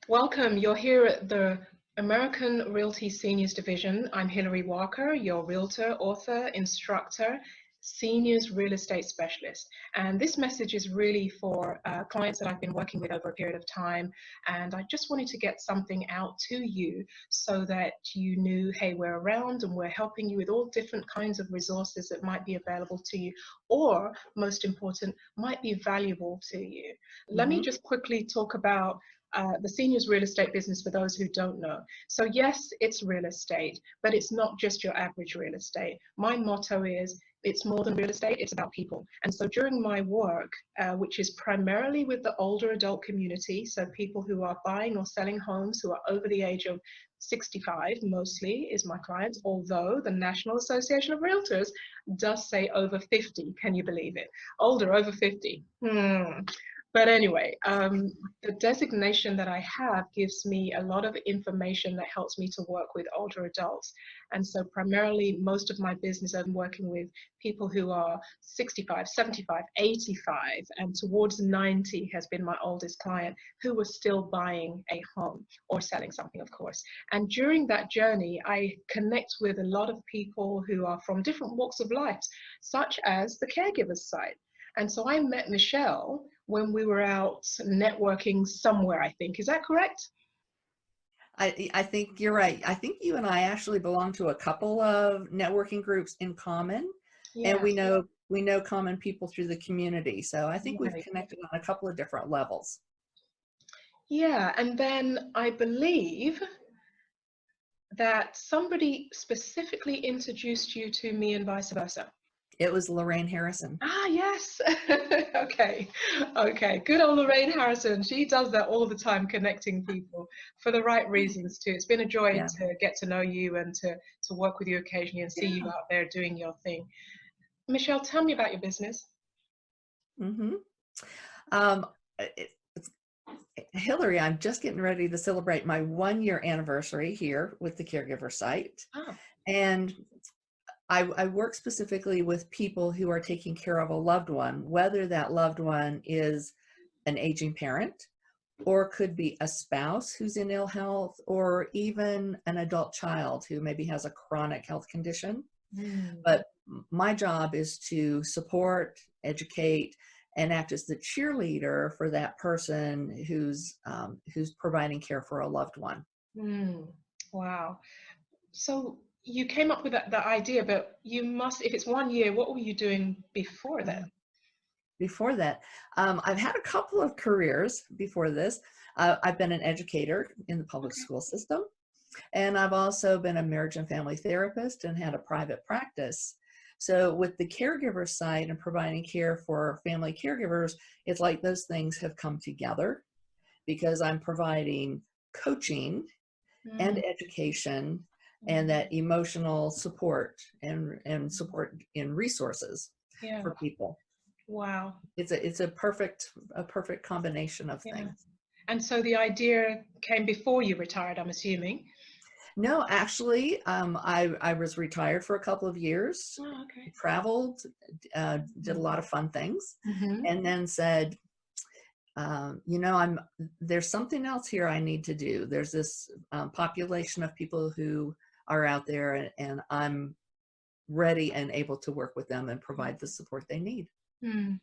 Welcome. You're here at the American Realty Seniors Division. I'm Hilary Walker, your realtor, author, instructor, seniors real estate specialist. And this message is really for clients that I've been working with over a period of time. And I just wanted to get something out to you so that you knew, hey, we're around and we're helping you with all different kinds of resources that might be available to you, or most important, might be valuable to you. Let me Mhm. just quickly talk about the seniors real estate business for those who don't know. So yes, it's real estate, but it's not just your average real estate. My motto is it's more than real estate, it's about people. And so during my work, which is primarily with the older adult community, so people who are buying or selling homes who are over the age of 65 mostly is my clients, although the National Association of Realtors does say over 50. Can you believe it? Older, over 50. But anyway, the designation that I have gives me a lot of information that helps me to work with older adults. And so primarily most of my business, I'm working with people who are 65, 75, 85, and towards 90 has been my oldest client who was still buying a home or selling something, of course. And during that journey, I connect with a lot of people who are from different walks of life, such as the Caregiver Site. And so I met Michelle when we were out networking somewhere, I think. Is that correct? I think you're right. I think you and I actually belong to a couple of networking groups in common, and Yeah, we know common people through the community. So I think we've right. connected on a couple of different levels. Yeah, and then I believe that somebody specifically introduced you to me and vice versa. It was Lorraine Harrison. Ah, yes. Okay. Okay. Good old Lorraine Harrison. She does that all the time, connecting people for the right reasons too. It's been a joy Yeah. to get to know you and to work with you occasionally and see you Yeah. out there doing your thing. Michelle, tell me about your business. Mm-hmm. Um, it's, Hillary, I'm just getting ready to celebrate my 1-year anniversary here with the Caregiver Site. Oh, And I work specifically with people who are taking care of a loved one, whether that loved one is an aging parent, or could be a spouse who's in ill health, or even an adult child who maybe has a chronic health condition. mm, But my job is to support, educate, and act as the cheerleader for that person who's providing care for a loved one. mm. Wow. So you came up with that idea, but you must, if it's 1 year, what were you doing before then? Before that, I've had a couple of careers before this. I've been an educator in the public Okay. school system, and I've also been a marriage and family therapist and had a private practice. So with the Caregiver Site and providing care for family caregivers, it's like those things have come together because I'm providing coaching and Mm, education and mm. that emotional support and support in resources Yeah. for people. Wow. It's a perfect combination of Yeah. things. And so the idea came before you retired, I'm assuming. No, actually, I was retired for a couple of years, Oh, okay. traveled, did a lot of fun things, Mm-hmm. and then said, there's something else here I need to do. There's this population of people who are out there, and I'm ready and able to work with them and provide the support they need. Mm.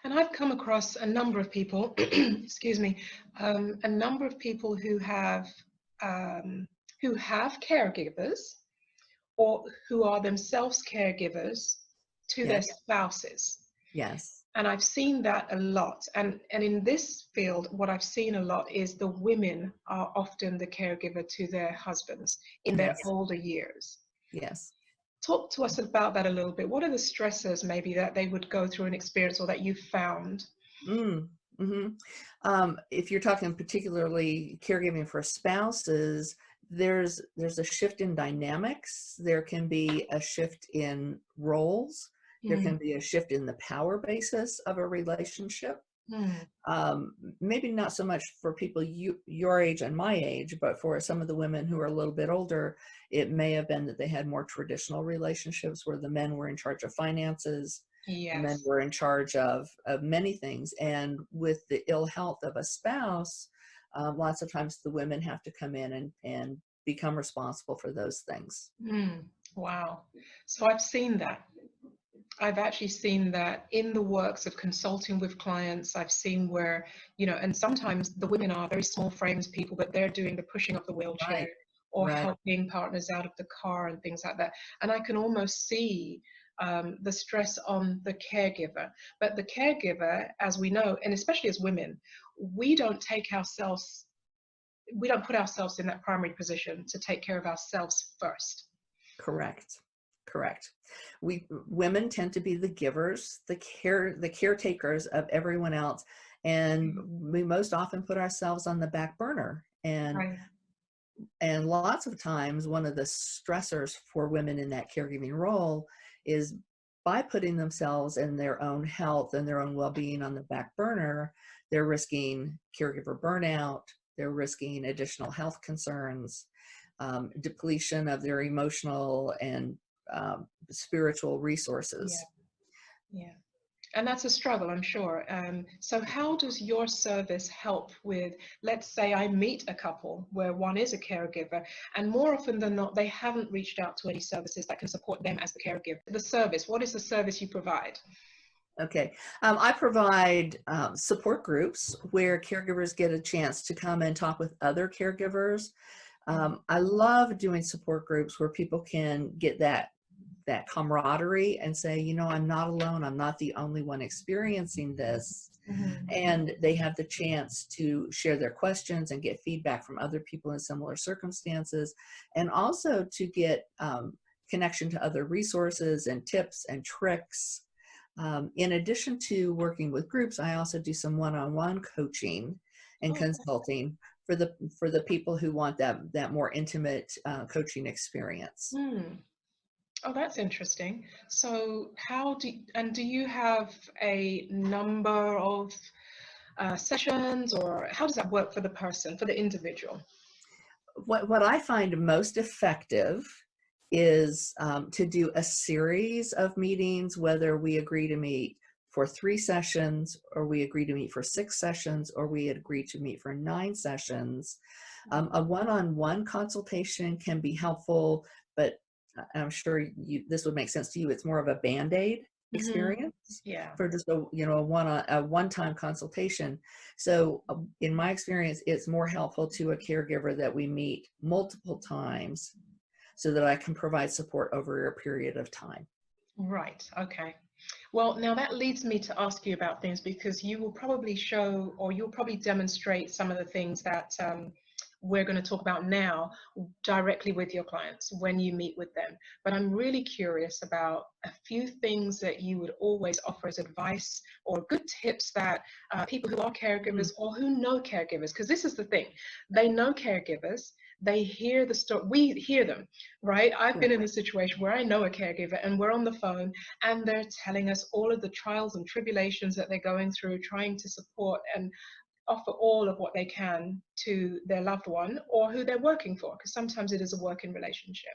And I've come across a number of people, excuse me, a number of people um, who have caregivers or who are themselves caregivers to their Yes, spouses. yes, And I've seen that a lot. And in this field, what I've seen a lot is the women are often the caregiver to their husbands in their yes, older years. yes. Talk to us about that a little bit. What are the stressors maybe that they would go through an experience or that you found? Mm, hmm If you're talking particularly caregiving for spouses, there's a shift in dynamics. There can be a shift in roles. There Mm, can be a shift in the power basis of a relationship. mm, Maybe not so much for people your age and my age, but for some of the women who are a little bit older, it may have been that they had more traditional relationships where the men were in charge of finances, the men yes. were in charge of many things. And with the ill health of a spouse, lots of times the women have to come in and become responsible for those things. Wow. So I've seen that. I've actually seen that in the works of consulting with clients. I've seen where, and sometimes the women are very small frames people, but they're doing the pushing of the wheelchair Right. or Right. helping partners out of the car and things like that. And I can almost see the stress on the caregiver. But the caregiver, as we know, and especially as women, we don't put ourselves in that primary position to take care of ourselves first. Correct. Correct. Women tend to be the givers, the caretakers of everyone else, and we most often put ourselves on the back burner. Right. And lots of times, one of the stressors for women in that caregiving role is by putting themselves and their own health and their own well-being on the back burner, they're risking caregiver burnout, they're risking additional health concerns, depletion of their emotional and spiritual resources. Yeah. And that's a struggle, I'm sure. So how does your service help with, let's say I meet a couple where one is a caregiver, and more often than not, they haven't reached out to any services that can support them as the caregiver. The service, what is the service you provide? Okay. I provide support groups where caregivers get a chance to come and talk with other caregivers. I love doing support groups where people can get that camaraderie and say, I'm not alone. I'm not the only one experiencing this. And they have the chance to share their questions and get feedback from other people in similar circumstances, and also to get connection to other resources and tips and tricks. In addition to working with groups, I also do some one-on-one coaching and consulting for the people who want that more intimate coaching experience. Oh, that's interesting. So do you have a number of sessions, or how does that work for the person, for the individual? What I find most effective is to do a series of meetings, whether we agree to meet for 3 sessions, or we agree to meet for 6 sessions, or we agree to meet for 9 sessions. A one-on-one consultation can be helpful, but I'm sure this would make sense to you. It's more of a Band-Aid experience for just a one-time consultation. So in my experience, it's more helpful to a caregiver that we meet multiple times so that I can provide support over a period of time. Right. Okay. Well, now that leads me to ask you about things, because you will probably show, or you'll probably demonstrate some of the things that we're going to talk about now directly with your clients when you meet with them. But I'm really curious about a few things that you would always offer as advice or good tips that people who are caregivers or who know caregivers, because this is the thing, they know caregivers, they hear the story, we hear them, right? I've been in a situation where I know a caregiver and we're on the phone and they're telling us all of the trials and tribulations that they're going through, trying to support and offer all of what they can to their loved one or who they're working for, because sometimes it is a working relationship.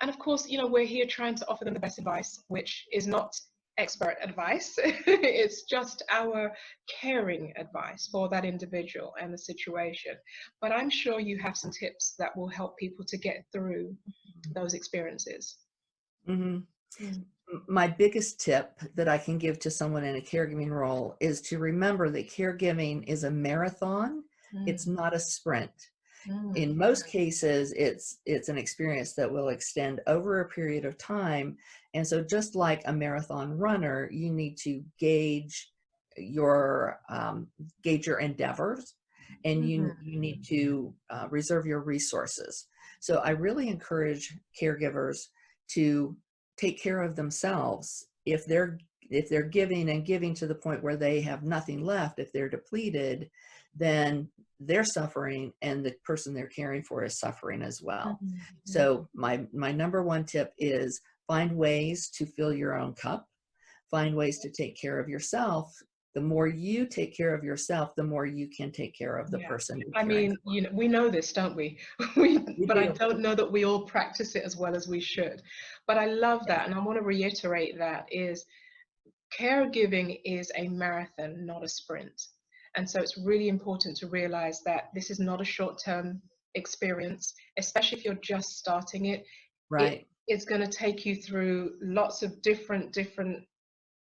And of course, we're here trying to offer them the best advice, which is not expert advice. It's just our caring advice for that individual and the situation. But I'm sure you have some tips that will help people to get through those experiences. My biggest tip that I can give to someone in a caregiving role is to remember that caregiving is a marathon. It's not a sprint. In most cases, it's an experience that will extend over a period of time. And so just like a marathon runner, you need to gauge your endeavors, and you need to reserve your resources. So I really encourage caregivers to take care of themselves. If they're giving and giving to the point where they have nothing left, if they're depleted, then they're suffering and the person they're caring for is suffering as well. So my number one tip is find ways to fill your own cup, find ways to take care of yourself. The more you take care of yourself, the more you can take care of the person you're caring for. We know this, don't we? But I don't know that we all practice it as well as we should. But I love that, and I want to reiterate that is caregiving is a marathon, not a sprint. And so it's really important to realize that this is not a short-term experience, especially if you're just starting it. Right. It's going to take you through lots of different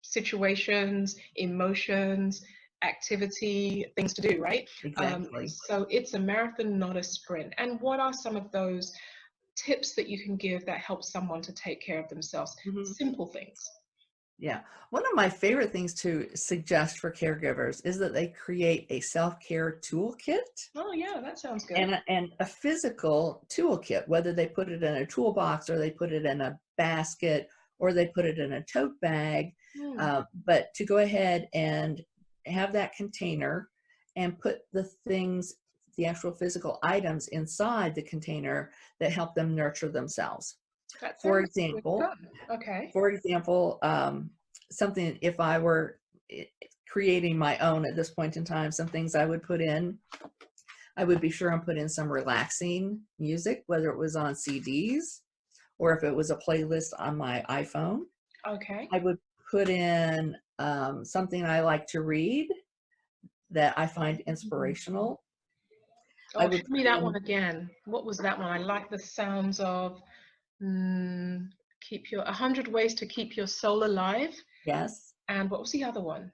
situations, emotions, activity, things to do, right? Exactly. So it's a marathon, not a sprint. And what are some of those tips that you can give that help someone to take care of themselves? Mhm. Simple things. Yeah. One of my favorite things to suggest for caregivers is that they create a self-care toolkit Oh yeah, that sounds good. and a physical toolkit, whether they put it in a toolbox or they put it in a basket or they put it in a tote bag. Hmm. But to go ahead and have that container and put the things, the actual physical items inside the container that help them nurture themselves. That For sounds really example, fun. Okay. for example, something, if I were creating my own at this point in time, some things I would put in, I would be sure and put in some relaxing music, whether it was on CDs or if it was a playlist on my iPhone. Okay. I would put in something I like to read that I find inspirational. I Oh, show would me put that one in, again. What was that one? I like the sounds of mm, keep your 100 ways to keep your soul alive. yes. And what was the other one?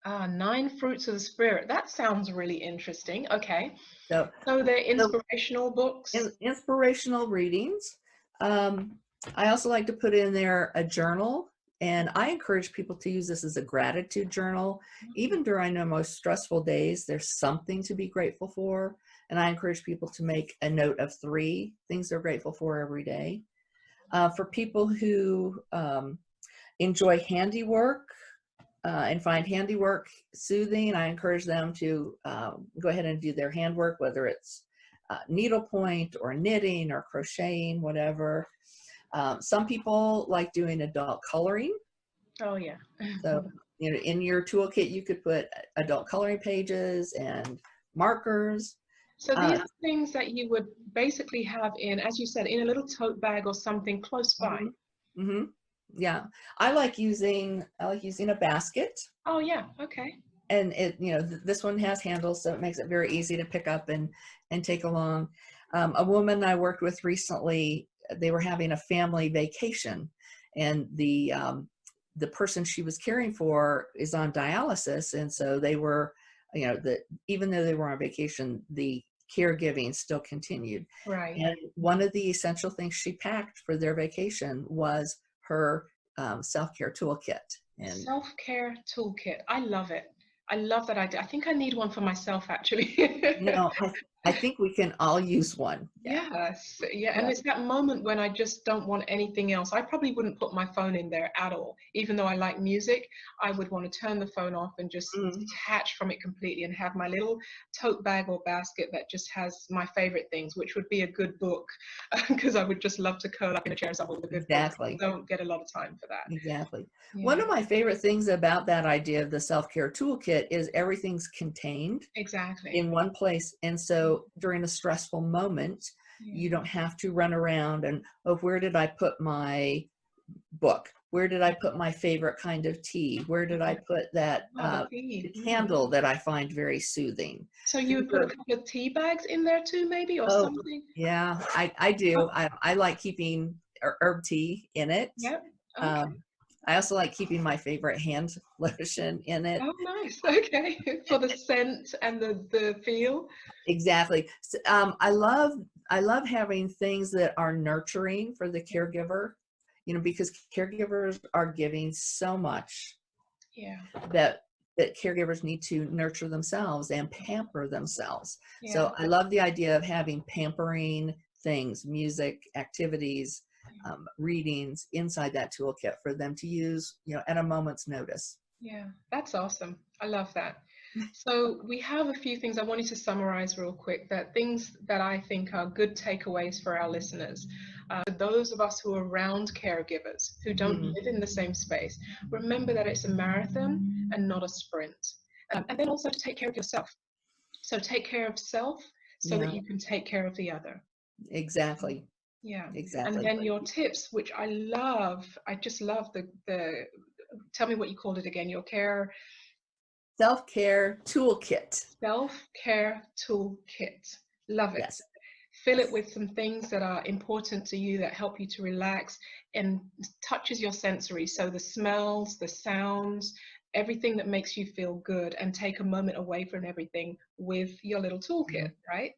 Ah, nine fruits of the spirit. That sounds really interesting. Okay. So, So they're so inspirational books. inspirational readings. Um, I also like to put in there a journal, and I encourage people to use this as a gratitude journal. Mm, Even during our most stressful days, there's something to be grateful for, and I encourage people to make a note of 3 things they're grateful for every day. For people who enjoy handiwork and find handiwork soothing, I encourage them to go ahead and do their handwork, whether it's needlepoint or knitting or crocheting, whatever. Some people like doing adult coloring. oh yeah. So, you know, in your toolkit, you could put adult coloring pages and markers. So these Uh, are things that you would basically have in, as you said, in a little tote bag or something close by. mhm, mhm. Yeah, I like using a basket, Oh yeah. Okay. and it, you know, this one has handles, so it makes it very easy to pick up and take along. A woman I worked with recently, they were having a family vacation, and the person she was caring for is on dialysis, and so they were, you know, that even though they were on vacation, the caregiving still continued. Right. And one of the essential things she packed for their vacation was her self-care toolkit. And Self-care toolkit. I love it. I love that idea. I think I need one for myself actually. you know, I think we can all use one. Yeah. Yes, yeah, and Yeah. it's that moment when I just don't want anything else. I probably wouldn't put my phone in there at all. Even though I like music, I would want to turn the phone off and just Mhm. detach from it completely and have my little tote bag or basket that just has my favorite things, which would be a good book, because I would just love to curl up in a chair and stuff with a good book. Exactly. Don't get a lot of time for that. Exactly. One Yeah, of my favorite things about that idea of the self-care toolkit is everything's contained exactly. in one place. And so during a stressful moment, Yeah. you don't have to run around and, oh, where did I put my book? Where did I put my favorite kind of tea? Where did I put that Oh, the tea. candle that I find very soothing? So you These would put a are, couple of tea bags in there too, maybe, or oh, something? yeah, I do. I like keeping herb tea in it. Yeah. Okay. Um, I also like keeping my favorite hand lotion in it. Oh, nice. Okay. For the scent and the feel. Exactly. I love having things that are nurturing for the caregiver, you know, because caregivers are giving so much Yeah. that caregivers need to nurture themselves and pamper themselves. Yeah. So I love the idea of having pampering things, music, activities, readings inside that toolkit for them to use, you know, at a moment's notice. Yeah. That's awesome. I love that. So we have a few things I wanted to summarize real quick, that things that I think are good takeaways for our listeners. For those of us who are around caregivers who don't Mhm. live in the same space, remember that it's a marathon and not a sprint. And then also to take care of yourself. So take care of self so that Yeah, you can take care of the other. exactly. Yeah. And Exactly. then your tips, which I love, I just love the tell me what you called it again, your care. Self-care toolkit. Self-care toolkit. Love it. Yes. Fill it with some things that are important to you, that help you to relax and touches your sensory. So the smells, the sounds, everything that makes you feel good, and take a moment away from everything with your little toolkit, right?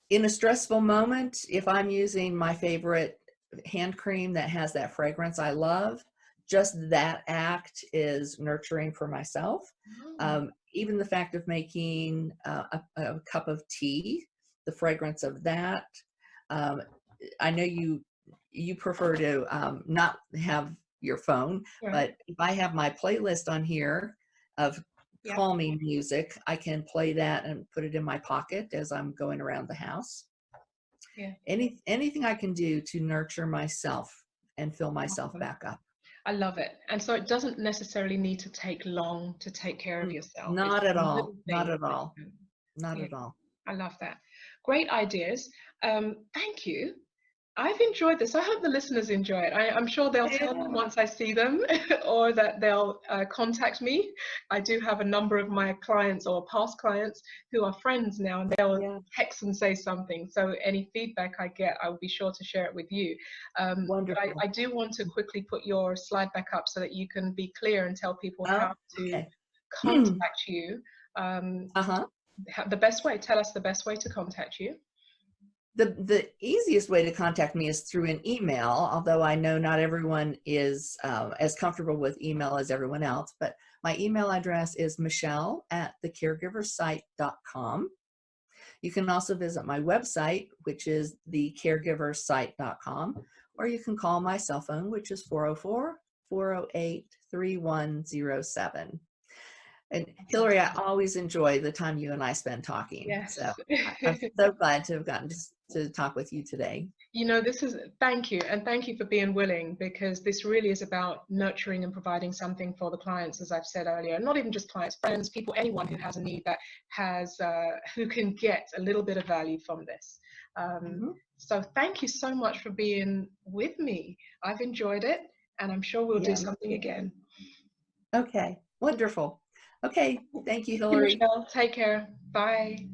In a stressful moment, if I'm using my favorite hand cream that has that fragrance I love, just that act is nurturing for myself. Even the fact of making a cup of tea, the fragrance of that. I know you prefer to not have your phone, Right. but if I have my playlist on here of calming music, I can play that and put it in my pocket as I'm going around the house. Yeah. Anything I can do to nurture myself and fill myself back up. I love it. And so it doesn't necessarily need to take long to take care of yourself. Not It's at all. little Not things at all. that you Not do. at all. I love that. Great ideas. Thank you. I've enjoyed this. I hope the listeners enjoy it. I'm sure they'll tell me once I see them, or that they'll contact me. I do have a number of my clients or past clients who are friends now, and they'll text and say something. So any feedback I get, I will be sure to share it with you. But I do want to quickly put your slide back up so that you can be clear and tell people how to contact you. The best way. Tell us the best way to contact you. The easiest way to contact me is through an email, although I know not everyone is as comfortable with email as everyone else, but my email address is michelle@thecaregiversite.com. You can also visit my website, which is thecaregiversite.com, or you can call my cell phone, which is 404-408-3107. And Hilary, I always enjoy the time you and I spend talking. Yes. So I'm so glad to have gotten to talk with you today. You know, thank you. And thank you for being willing, because this really is about nurturing and providing something for the clients, as I've said earlier. Not even just clients, friends, people, anyone who has a need, that has, who can get a little bit of value from this. So thank you so much for being with me. I've enjoyed it, and I'm sure we'll do something again. Okay, wonderful. Okay, thank you, Hilary. Michelle, take care. Bye.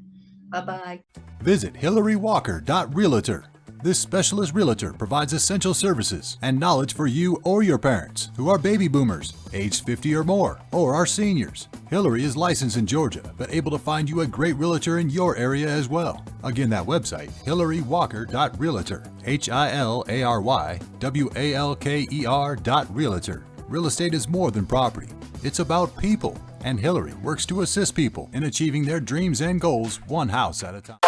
Bye-bye. Visit HilaryWalker.Realtor. This specialist realtor provides essential services and knowledge for you or your parents who are baby boomers, aged 50 or more, or are seniors. Hilary is licensed in Georgia, but able to find you a great realtor in your area as well. Again, that website, HilaryWalker.Realtor. HilaryWalker.Realtor. Real estate is more than property. It's about people, and Hilary works to assist people in achieving their dreams and goals one house at a time.